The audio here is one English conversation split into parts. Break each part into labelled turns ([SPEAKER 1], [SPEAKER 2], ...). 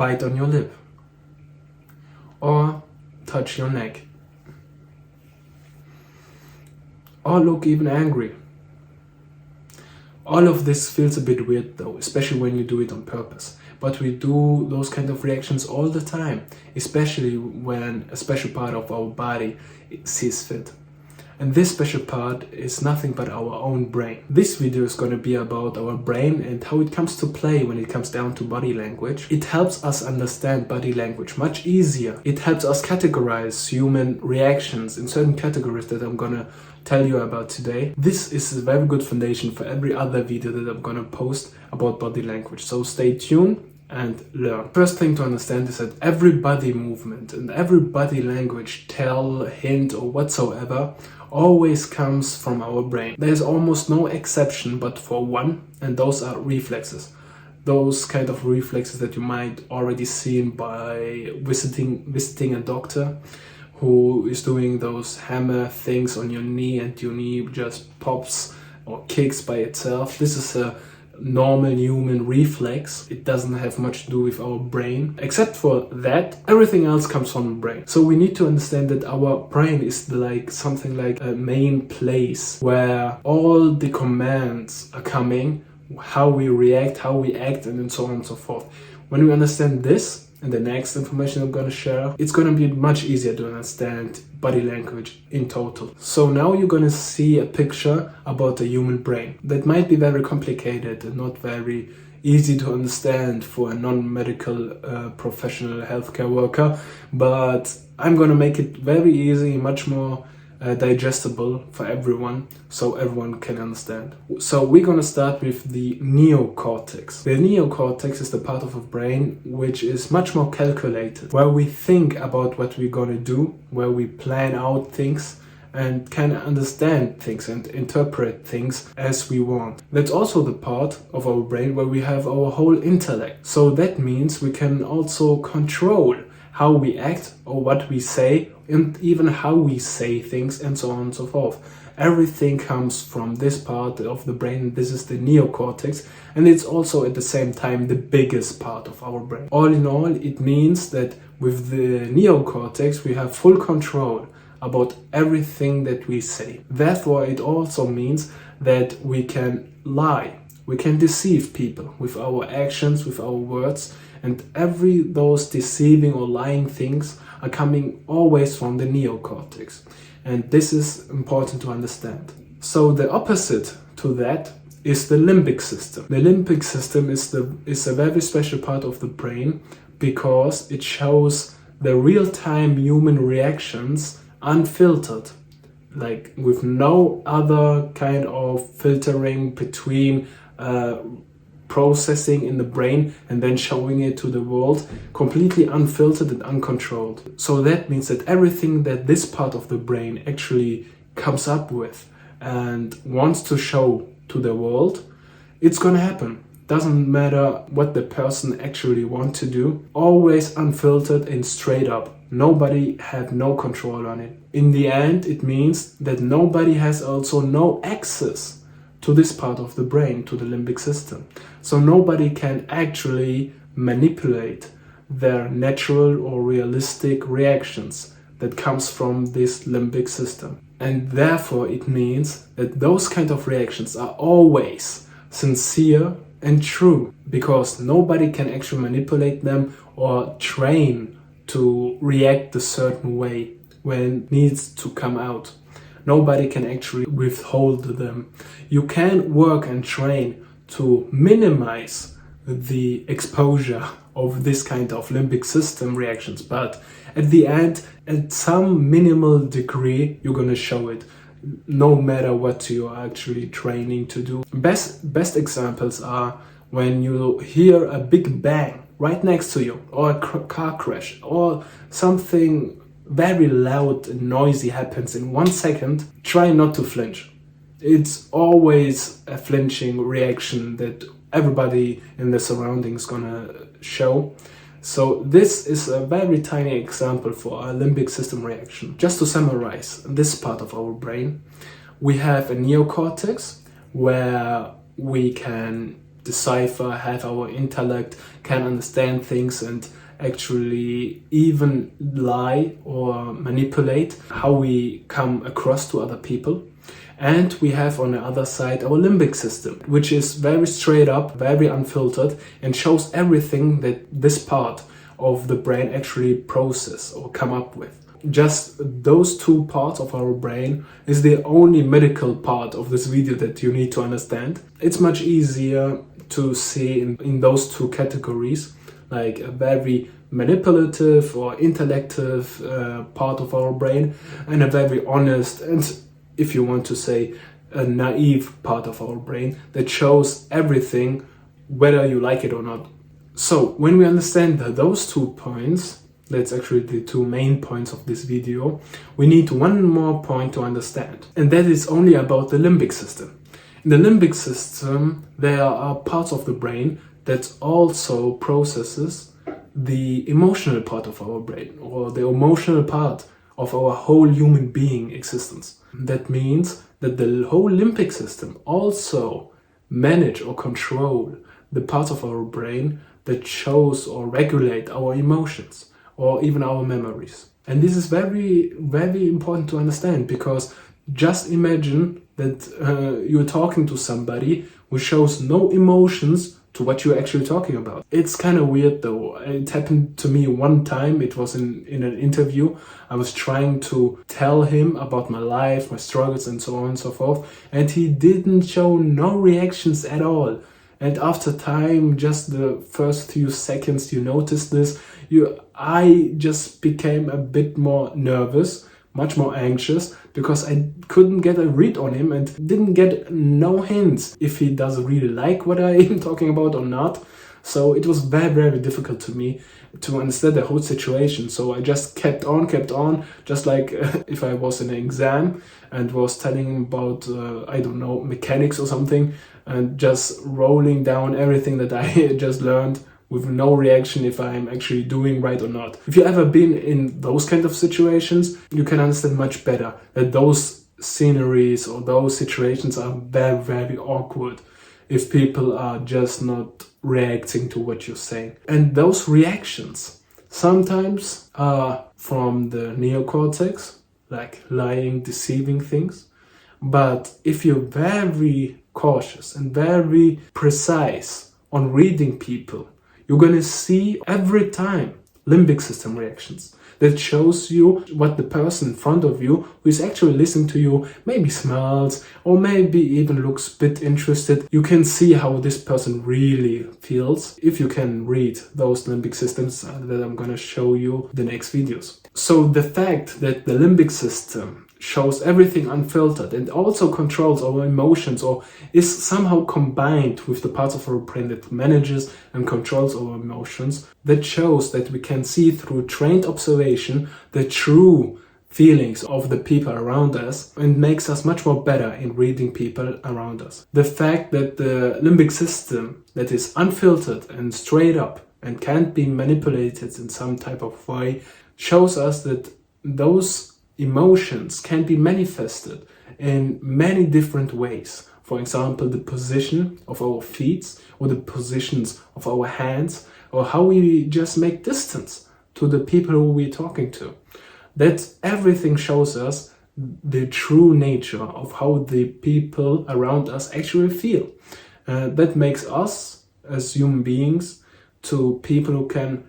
[SPEAKER 1] bite on your lip, or touch your neck, or look even angry. All of this feels a bit weird though, especially when you do it on purpose. But we do those kind of reactions all the time, especially when a special part of our body sees fit. And this special part is nothing but our own brain. This video is going to be about our brain and how it comes to play when it comes down to body language. It helps us understand body language much easier. It helps us categorize human reactions in certain categories that I'm going to tell you about today. This is a very good foundation for every other video that I'm going to post about body language. So stay tuned and learn. First thing to understand is that every body movement and every body language, tell, hint or whatsoever always comes from our brain. There's almost no exception but for one, and those are reflexes. Those kind of reflexes that you might already seen by visiting a doctor who is doing those hammer things on your knee and your knee just pops or kicks by itself. This is a normal human reflex. It doesn't have much to do with our brain. Except for that, everything else comes from the brain. So we need to understand that our brain is like something like a main place where all the commands are coming, how we react, how we act, and so on and so forth. When we understand this, and the next information I'm going to share, it's going to be much easier to understand body language in total. So now you're going to see a picture about the human brain that might be very complicated and not very easy to understand for a non-medical professional healthcare worker, but I'm going to make it very easy, much more digestible for everyone, so everyone can understand. So we're going to start with the neocortex. The neocortex is the part of the brain which is much more calculated, where we think about what we're going to do, where we plan out things and can understand things and interpret things as we want. That's also the part of our brain where we have our whole intellect. So that means we can also control how we act or what we say, and even how we say things, and so on and so forth. Everything comes from this part of the brain. This is the neocortex, and it's also at the same time the biggest part of our brain. All in all, it means that with the neocortex we have full control about everything that we say. Therefore, it also means that we can lie, we can deceive people with our actions, with our words, and those deceiving or lying things are coming always from the neocortex. And this is important to understand. So the opposite to that is the limbic system. The limbic system is a very special part of the brain because it shows the real-time human reactions unfiltered, like with no other kind of filtering between processing in the brain and then showing it to the world, completely unfiltered and uncontrolled. So that means that everything that this part of the brain actually comes up with and wants to show to the world, it's gonna happen. Doesn't matter what the person actually wants to do, always unfiltered and straight up. Nobody had no control on it. In the end, it means that nobody has also no access to this part of the brain, to the limbic system. So nobody can actually manipulate their natural or realistic reactions that comes from this limbic system. And therefore it means that those kind of reactions are always sincere and true, because nobody can actually manipulate them or train to react a certain way when it needs to come out. Nobody can actually withhold them. You can work and train to minimize the exposure of this kind of limbic system reactions, but at the end, at some minimal degree, you're gonna show it, no matter what you're actually training to do. Best examples are when you hear a big bang right next to you, or a car crash, or something very loud and noisy happens in 1 second. Try not to flinch. It's always a flinching reaction that everybody in the surroundings gonna show. So this is a very tiny example for a limbic system reaction. Just to summarize this part of our brain, we have a neocortex where we can decipher, have our intellect, can understand things, and actually even lie or manipulate how we come across to other people. And we have on the other side our limbic system, which is very straight up, very unfiltered, and shows everything that this part of the brain actually process or come up with. Just those two parts of our brain is the only medical part of this video that you need to understand. It's much easier to see in those two categories, like a very manipulative or intellective part of our brain, and a very honest and, if you want to say, a naive part of our brain that shows everything whether you like it or not. So when we understand those 2 points, that's actually the 2 main points of this video, we need one more point to understand, and that is only about the limbic system. In the limbic system, there are parts of the brain that also processes the emotional part of our brain, or the emotional part of our whole human being existence. That means that the whole limbic system also manage or control the parts of our brain that shows or regulate our emotions or even our memories. And this is very, very important to understand, because just imagine that you're talking to somebody who shows no emotions to what you're actually talking about. It's kind of weird though. It happened to me one time. It was in an interview. I was trying to tell him about my life, my struggles, and so on and so forth, and he didn't show no reactions at all. And after time, just the first few seconds you notice this, I just became a bit more nervous, much more anxious, because I couldn't get a read on him and didn't get no hints if he does really like what I am talking about or not. So it was very, very difficult to me to understand the whole situation. So I just kept on, just like if I was in an exam and was telling him about, I don't know, mechanics or something, and just rolling down everything that I just learned with no reaction if I'm actually doing right or not. If you ever been in those kind of situations, you can understand much better that those sceneries or those situations are very, very awkward if people are just not reacting to what you're saying. And those reactions sometimes are from the neocortex, like lying, deceiving things. But if you're very cautious and very precise on reading people, you're gonna see every time limbic system reactions that shows you what the person in front of you who is actually listening to you maybe smiles or maybe even looks a bit interested. You can see how this person really feels if you can read those limbic systems that I'm gonna show you the next videos. So the fact that the limbic system shows everything unfiltered and also controls our emotions, or is somehow combined with the parts of our brain that manages and controls our emotions, that shows that we can see through trained observation the true feelings of the people around us, and makes us much more better in reading people around us. The fact that the limbic system that is unfiltered and straight up and can't be manipulated in some type of way shows us that those emotions can be manifested in many different ways. For example, the position of our feet, or the positions of our hands, or how we just make distance to the people who we're talking to. That everything shows us the true nature of how the people around us actually feel. That makes us as human beings to people who can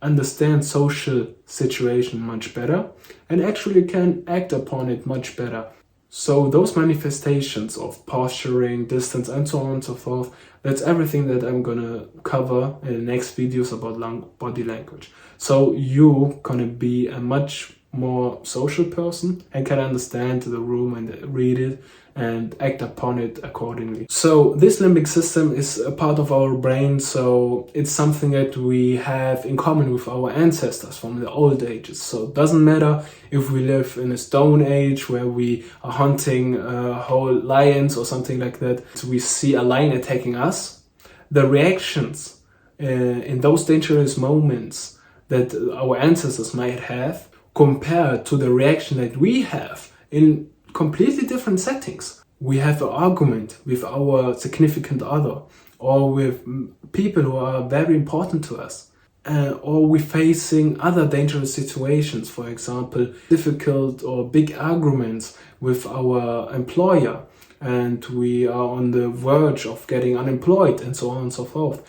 [SPEAKER 1] understand social situation much better and actually can act upon it much better. So those manifestations of posturing, distance, and so on and so forth, that's everything that I'm gonna cover in the next videos about body language. So you're gonna be a much more social person and can understand the room and read it and act upon it accordingly. So this limbic system is a part of our brain, so it's something that we have in common with our ancestors from the old ages. So it doesn't matter if we live in a stone age where we are hunting whole lions or something like that. So we see a lion attacking us. The reactions in those dangerous moments that our ancestors might have compared to the reaction that we have in completely different settings. We have an argument with our significant other, or with people who are very important to us. Or we're facing other dangerous situations, for example, difficult or big arguments with our employer, and we are on the verge of getting unemployed, and so on and so forth.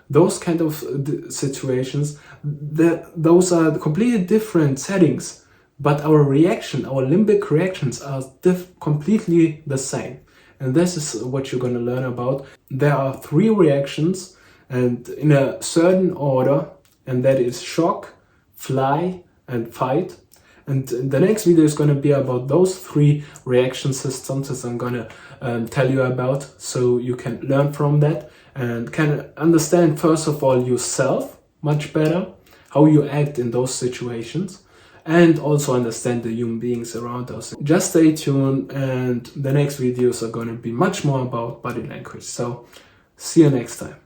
[SPEAKER 1] Those kind of situations, those are completely different settings, but our reaction, our limbic reactions are completely the same. And this is what you're going to learn about. There are 3 reactions, and in a certain order, and that is shock, fly, and fight. And the next video is going to be about those 3 reaction systems that I'm going to tell you about, so you can learn from that and can understand, first of all, yourself much better, how you act in those situations, and also understand the human beings around us. Just stay tuned, and the next videos are going to be much more about body language. So see you next time.